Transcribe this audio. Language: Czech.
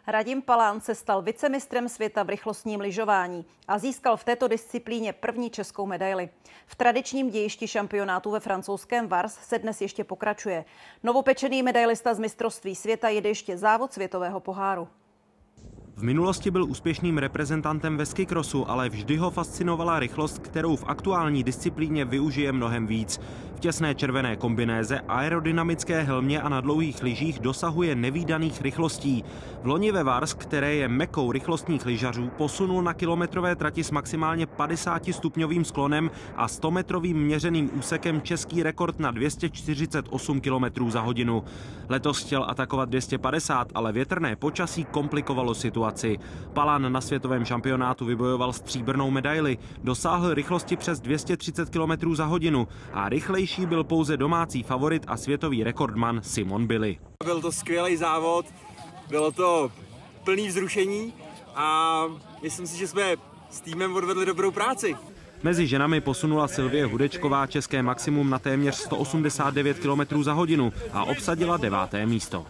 Radim Palán se stal vicemistrem světa v rychlostním lyžování a získal v této disciplíně první českou medaili. V tradičním dějišti šampionátu ve francouzském Vars se dnes ještě pokračuje. Novopečený medailista z mistrovství světa jede ještě závod světového poháru. V minulosti byl úspěšným reprezentantem ve skikrosu, ale vždy ho fascinovala rychlost, kterou v aktuální disciplíně využije mnohem víc. V těsné červené kombinéze, aerodynamické helmě a na dlouhých lyžích dosahuje nevídaných rychlostí. V loni ve Vars, které je mekou rychlostních lyžařů, posunul na kilometrové trati s maximálně 50stupňovým sklonem a 100metrovým měřeným úsekem český rekord na 248 km za hodinu. Letos chtěl atakovat 250, ale větrné počasí komplikovalo situaci. Palán na světovém šampionátu vybojoval stříbrnou medaili, dosáhl rychlosti přes 230 km za hodinu a rychlejší byl pouze domácí favorit a světový rekordman Simon Billy. Byl to skvělý závod, bylo to plný vzrušení a myslím si, že jsme s týmem odvedli dobrou práci. Mezi ženami posunula Silvie Hudečková české maximum na téměř 189 km za hodinu a obsadila 9. místo.